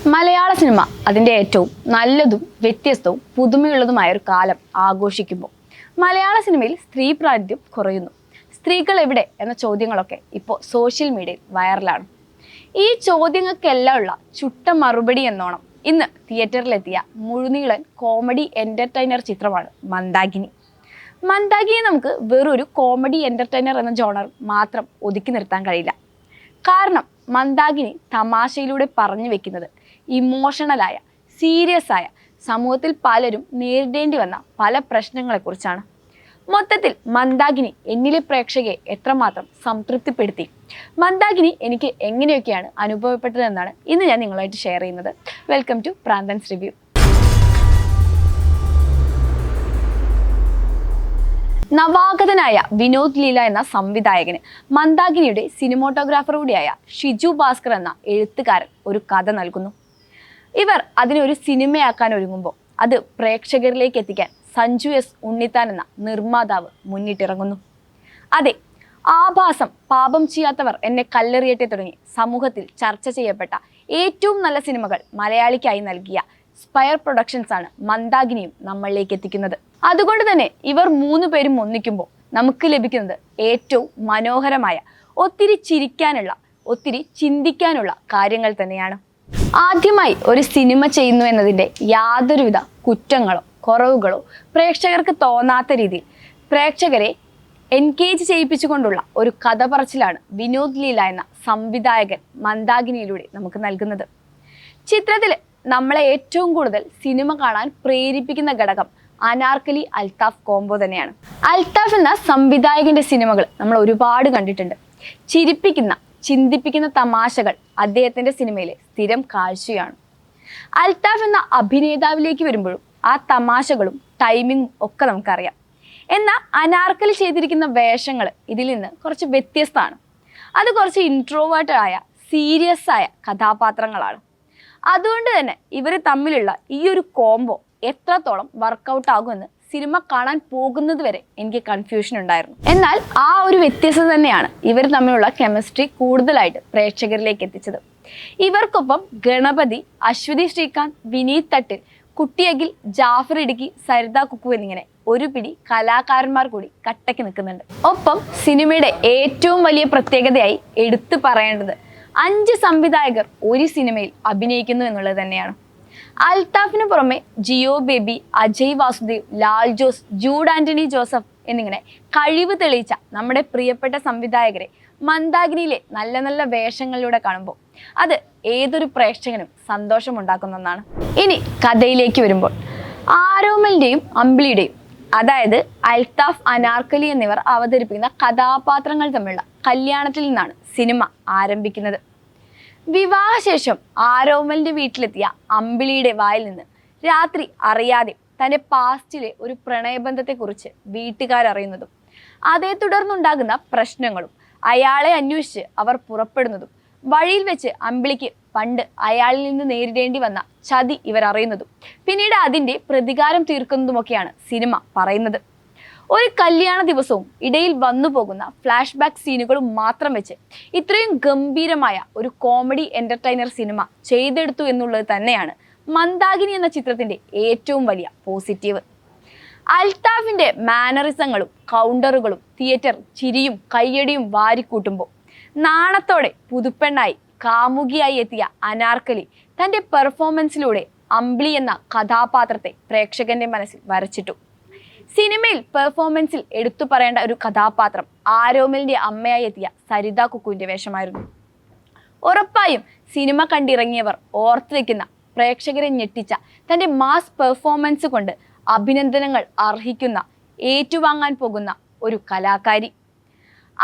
മലയാള cinema അതിൻ്റെ ഏറ്റവും നല്ലതും വ്യത്യസ്തവും പുതുമയുള്ളതുമായ ഒരു കാലം ആഘോഷിക്കുമ്പോൾ മലയാള സിനിമയിൽ സ്ത്രീ പ്രാതിനിധ്യം കുറയുന്നു. സ്ത്രീകൾ എവിടെ എന്ന ചോദ്യങ്ങളൊക്കെ ഇപ്പോൾ സോഷ്യൽ മീഡിയയിൽ വൈറലാണ്. ഈ ചോദ്യങ്ങൾക്കെല്ലാം ഉള്ള ചുട്ട മറുപടി എന്നോണം ഇന്ന് തിയേറ്ററിലെത്തിയ മുഴുനീളൻ കോമഡി എൻ്റർടൈനർ ചിത്രമാണ് മന്ദാകിനി. മന്ദാകിനി നമുക്ക് വെറൊരു കോമഡി എൻ്റർടൈനർ എന്ന ജോണർ മാത്രം ഒതുക്കി നിർത്താൻ കഴിയില്ല. കാരണം മന്ദാകിനി തമാശയിലൂടെ പറഞ്ഞു വെക്കുന്നത് ഇമോഷണലായ, സീരിയസ് ആയ, സമൂഹത്തിൽ പലരും നേരിടേണ്ടി വന്ന പല പ്രശ്നങ്ങളെക്കുറിച്ചാണ്. മൊത്തത്തിൽ മന്ദാകിനി എന്നിലെ പ്രേക്ഷകയെ എത്രമാത്രം സംതൃപ്തിപ്പെടുത്തി, മന്ദാകിനി എനിക്ക് എങ്ങനെയൊക്കെയാണ് അനുഭവപ്പെട്ടതെന്നാണ് ഇന്ന് ഞാൻ നിങ്ങളുമായിട്ട് ഷെയർ ചെയ്യുന്നത്. Welcome to Pranthan's review. നവാഗതനായ വിനോദ് ലീല എന്ന സംവിധായകന് മന്ദാകിനിയുടെ സിനിമോട്ടോഗ്രാഫർ കൂടിയായ ഷിജു ഭാസ്കർ എന്ന എഴുത്തുകാരൻ ഒരു കഥ നൽകുന്നു. ഇവർ അതിനൊരു സിനിമയാക്കാൻ ഒരുങ്ങുമ്പോൾ അത് പ്രേക്ഷകരിലേക്ക് എത്തിക്കാൻ സഞ്ജു എസ് ഉണ്ണിത്താൻ എന്ന നിർമ്മാതാവ് മുന്നിട്ടിറങ്ങുന്നു. അതെ, ആഭാസം, പാപം ചെയ്യാത്തവർ എന്നെ കല്ലെറിയട്ടെ തുടങ്ങി സമൂഹത്തിൽ ചർച്ച ചെയ്യപ്പെട്ട ഏറ്റവും നല്ല സിനിമകൾ മലയാളിക്കായി നൽകിയ സ്പയർ പ്രൊഡക്ഷൻസ് ആണ് മന്ദാകിനിയും നമ്മളിലേക്ക് എത്തിക്കുന്നത്. അതുകൊണ്ട് തന്നെ ഇവർ മൂന്ന് പേരും ഒന്നിക്കുമ്പോൾ നമുക്ക് ലഭിക്കുന്നത് ഏറ്റവും മനോഹരമായ, ഒത്തിരി ചിരിക്കാനുള്ള, ഒത്തിരി ചിന്തിക്കാനുള്ള കാര്യങ്ങൾ തന്നെയാണ്. ആദ്യമായി ഒരു സിനിമ ചെയ്യുന്നു എന്നതിൻ്റെ യാതൊരുവിധ കുറ്റങ്ങളോ കുറവുകളോ പ്രേക്ഷകർക്ക് തോന്നാത്ത രീതിയിൽ പ്രേക്ഷകരെ എൻഗേജ് ചെയ്യിപ്പിച്ചുകൊണ്ടുള്ള ഒരു കഥ പറച്ചിലാണ് വിനോദ് ലീല എന്ന സംവിധായകൻ മന്ദാകിനിയിലൂടെ നമുക്ക് നൽകുന്നത്. ചിത്രത്തിൽ നമ്മളെ ഏറ്റവും കൂടുതൽ സിനിമ കാണാൻ പ്രേരിപ്പിക്കുന്ന ഘടകം അനാർക്കലി അൽത്താഫ് കോംബോ തന്നെയാണ്. അൽത്താഫ് എന്ന സംവിധായകന്റെ സിനിമകൾ നമ്മൾ ഒരുപാട് കണ്ടിട്ടുണ്ട്. ചിരിപ്പിക്കുന്ന, ചിന്തിപ്പിക്കുന്ന തമാശകൾ അദ്ദേഹത്തിന്റെ സിനിമയിലെ സ്ഥിരം കാഴ്ചയാണ്. അൽത്താഫ് എന്ന അഭിനേതാവിലേക്ക് വരുമ്പോഴും ആ തമാശകളും ടൈമിങ്ങും ഒക്കെ നമുക്കറിയാം. എന്നാൽ അനാർക്കലി ചെയ്തിരിക്കുന്ന വേഷങ്ങൾ ഇതിൽ നിന്ന് കുറച്ച് വ്യത്യസ്തമാണ്. അത് കുറച്ച് ഇൻട്രോവേർട്ടായ, സീരിയസ് ആയ കഥാപാത്രങ്ങളാണ്. അതുകൊണ്ട് തന്നെ ഇവർ തമ്മിലുള്ള ഈ ഒരു കോംബോ എത്രത്തോളം വർക്കൗട്ട് ആകുമെന്ന് സിനിമ കാണാൻ പോകുന്നത് വരെ എനിക്ക് കൺഫ്യൂഷൻ ഉണ്ടായിരുന്നു. എന്നാൽ ആ ഒരു വ്യത്യസ്തത തന്നെയാണ് ഇവർ തമ്മിലുള്ള കെമിസ്ട്രി കൂടുതലായിട്ട് പ്രേക്ഷകരിലേക്ക് എത്തിച്ചത്. ഇവർക്കൊപ്പം ഗണപതി, അശ്വതി ശ്രീകാന്ത്, വിനീത് തട്ടിൽ, കുട്ടിയകിൽ, ജാഫർ ഇടുക്കി, സരിത കുക്കു എന്നിങ്ങനെ ഒരു പിടി കലാകാരന്മാർ കൂടി കട്ടയ്ക്ക് നിൽക്കുന്നുണ്ട്. ഒപ്പം സിനിമയുടെ ഏറ്റവും വലിയ പ്രത്യേകതയായി എടുത്തു പറയേണ്ടത് 5 സംവിധായകർ ഒരു സിനിമയിൽ അഭിനയിക്കുന്നു എന്നുള്ളത് തന്നെയാണ്. അൽത്താഫിന് പുറമെ ജിയോ ബേബി, അജയ് വാസുദേവ്, ലാൽ ജോസ്, ജൂഡ് ആന്റണി ജോസഫ് എന്നിങ്ങനെ കഴിവ് തെളിയിച്ച നമ്മുടെ പ്രിയപ്പെട്ട സംവിധായകരെ മന്ദാകിനിയിലെ നല്ല നല്ല വേഷങ്ങളിലൂടെ കാണുമ്പോൾ അത് ഏതൊരു പ്രേക്ഷകനും സന്തോഷമുണ്ടാക്കുന്ന ഒന്നാണ്. ഇനി കഥയിലേക്ക് വരുമ്പോൾ ആരോമലിൻ്റെയും അമ്പിളിയുടെയും, അതായത് അൽത്താഫ്, അനാർക്കലി എന്നിവർ അവതരിപ്പിക്കുന്ന കഥാപാത്രങ്ങൾ തമ്മിലുള്ള കല്യാണത്തിൽ നിന്നാണ് സിനിമ ആരംഭിക്കുന്നത്. വിവാഹശേഷം ആരോമലിന്റെ വീട്ടിലെത്തിയ അമ്പിളിയുടെ വായിൽ നിന്ന് രാത്രി അറിയാതെ തൻ്റെ പാസ്റ്റിലെ ഒരു പ്രണയബന്ധത്തെക്കുറിച്ച് വീട്ടുകാരറിയുന്നതും അതേ തുടർന്നുണ്ടാകുന്ന പ്രശ്നങ്ങളും അയാളെ അന്വേഷിച്ച് അവർ പുറപ്പെടുന്നതും വഴിയിൽ വെച്ച് അമ്പിളിക്ക് പണ്ട് അയാളിൽ നിന്ന് നേരിടേണ്ടി വന്ന ചതി ഇവർ അറിയുന്നതും പിന്നീട് അതിൻ്റെ പ്രതികാരം തീർക്കുന്നതുമൊക്കെയാണ് സിനിമ പറയുന്നത്. ഒരു കല്യാണ ദിവസവും ഇടയിൽ വന്നു പോകുന്ന ഫ്ലാഷ് ബാക്ക് സീനുകളും മാത്രം വെച്ച് ഇത്രയും ഗംഭീരമായ ഒരു കോമഡി എൻ്റർടൈനർ സിനിമ ചെയ്തെടുത്തു എന്നുള്ളത് തന്നെയാണ് മന്ദാകിനി എന്ന ചിത്രത്തിൻ്റെ ഏറ്റവും വലിയ പോസിറ്റീവ്. അൽത്താഫിൻ്റെ മാനറിസങ്ങളും കൗണ്ടറുകളും തിയേറ്റർ ചിരിയും കയ്യടിയും വാരിക്കൂട്ടുമ്പോൾ നാണത്തോടെ പുതുപ്പെണ്ണായി കാമുകിയായി എത്തിയ അനാർക്കലി തൻ്റെ പെർഫോമൻസിലൂടെ അമ്പിളി എന്ന കഥാപാത്രത്തെ പ്രേക്ഷകന്റെ മനസ്സിൽ വരച്ചിട്ടു. സിനിമയിൽ പെർഫോമൻസിൽ എടുത്തു പറയേണ്ട ഒരു കഥാപാത്രം ആരോമലിന്റെ അമ്മയായി എത്തിയ സരിത കുക്കുവിന്റെ വേഷമായിരുന്നു. ഉറപ്പായും സിനിമ കണ്ടിറങ്ങിയവർ ഓർത്തു വെക്കുന്ന, പ്രേക്ഷകരെ ഞെട്ടിച്ച തൻ്റെ മാസ് പെർഫോമൻസ് കൊണ്ട് അഭിനന്ദനങ്ങൾ അർഹിക്കുന്ന, ഏറ്റുവാങ്ങാൻ പോകുന്ന ഒരു കലാകാരി.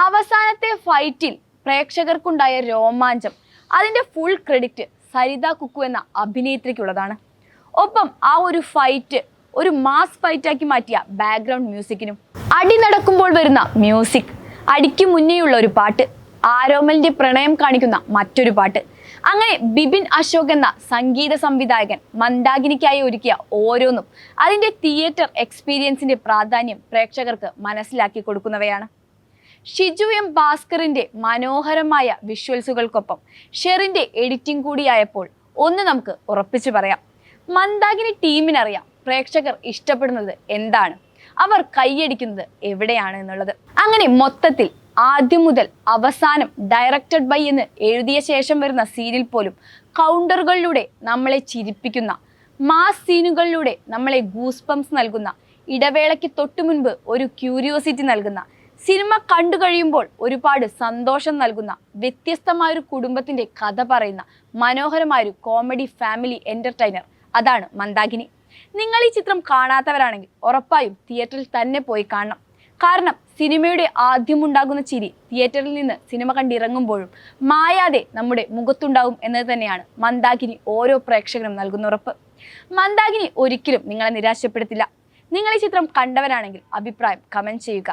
അവസാനത്തെ ഫൈറ്റിൽ പ്രേക്ഷകർക്കുണ്ടായ രോമാഞ്ചം, അതിൻ്റെ ഫുൾ ക്രെഡിറ്റ് സരിത കുക്കു എന്ന അഭിനേത്രിക്കുള്ളതാണ്. ഒപ്പം ആ ഒരു ഫൈറ്റ് ഒരു മാസ് ഫൈറ്റാക്കി മാറ്റിയ ബാക്ക്ഗ്രൗണ്ട് മ്യൂസിക്കിനും, അടി നടക്കുമ്പോൾ വരുന്ന മ്യൂസിക്, അടിക്ക് മുന്നേയുള്ള ഒരു പാട്ട്, ആരോമലിന്റെ പ്രണയം കാണിക്കുന്ന മറ്റൊരു പാട്ട്, അങ്ങനെ ബിപിൻ അശോക് എന്ന സംഗീത സംവിധായകൻ മന്ദാകിനിക്കായി ഒരുക്കിയ ഓരോന്നും അതിൻ്റെ തിയേറ്റർ എക്സ്പീരിയൻസിന്റെ പ്രാധാന്യം പ്രേക്ഷകർക്ക് മനസ്സിലാക്കി കൊടുക്കുന്നവയാണ്. ഷിജു എം ഭാസ്കറിന്റെ മനോഹരമായ വിഷ്വൽസുകൾക്കൊപ്പം ഷെറിന്റെ എഡിറ്റിംഗ് കൂടിയായപ്പോൾ ഒന്ന് നമുക്ക് ഉറപ്പിച്ചു പറയാം, മന്ദാകിനി ടീമിനറിയാം പ്രേക്ഷകർ ഇഷ്ടപ്പെടുന്നത് എന്താണ്, അവർ കൈയടിക്കുന്നത് എവിടെയാണ് എന്നുള്ളത്. അങ്ങനെ മൊത്തത്തിൽ ആദ്യം മുതൽ അവസാനം ഡയറക്റ്റഡ് ബൈ എന്ന് എഴുതിയ ശേഷം വരുന്ന സീനിൽ പോലും കൗണ്ടറുകളിലൂടെ നമ്മളെ ചിരിപ്പിക്കുന്ന, മാസ് സീനുകളിലൂടെ നമ്മളെ ഗൂസ്പംസ് നൽകുന്ന, ഇടവേളയ്ക്ക് തൊട്ടു മുൻപ് ഒരു ക്യൂരിയോസിറ്റി നൽകുന്ന, സിനിമ കണ്ടു കഴിയുമ്പോൾ ഒരുപാട് സന്തോഷം നൽകുന്ന, വ്യത്യസ്തമായൊരു കുടുംബത്തിന്റെ കഥ പറയുന്ന മനോഹരമായൊരു കോമഡി ഫാമിലി എന്റർടൈനർ, അതാണ് മന്ദാകിനി. നിങ്ങൾ ഈ ചിത്രം കാണാത്തവരാണെങ്കിൽ ഉറപ്പായും തിയേറ്ററിൽ തന്നെ പോയി കാണണം. കാരണം സിനിമയുടെ ആദ്യമുണ്ടാകുന്ന ചിരി തിയേറ്ററിൽ നിന്ന് സിനിമ കണ്ടിറങ്ങുമ്പോഴും മായാതെ നമ്മുടെ മുഖത്തുണ്ടാകും എന്നത് തന്നെയാണ് മന്ദാകിനി ഓരോ പ്രേക്ഷകനും നൽകുന്ന ഉറപ്പ്. മന്ദാകിനി ഒരിക്കലും നിങ്ങളെ നിരാശപ്പെടുത്തില്ല. നിങ്ങൾ ഈ ചിത്രം കണ്ടവരാണെങ്കിൽ അഭിപ്രായം കമന്റ് ചെയ്യുക.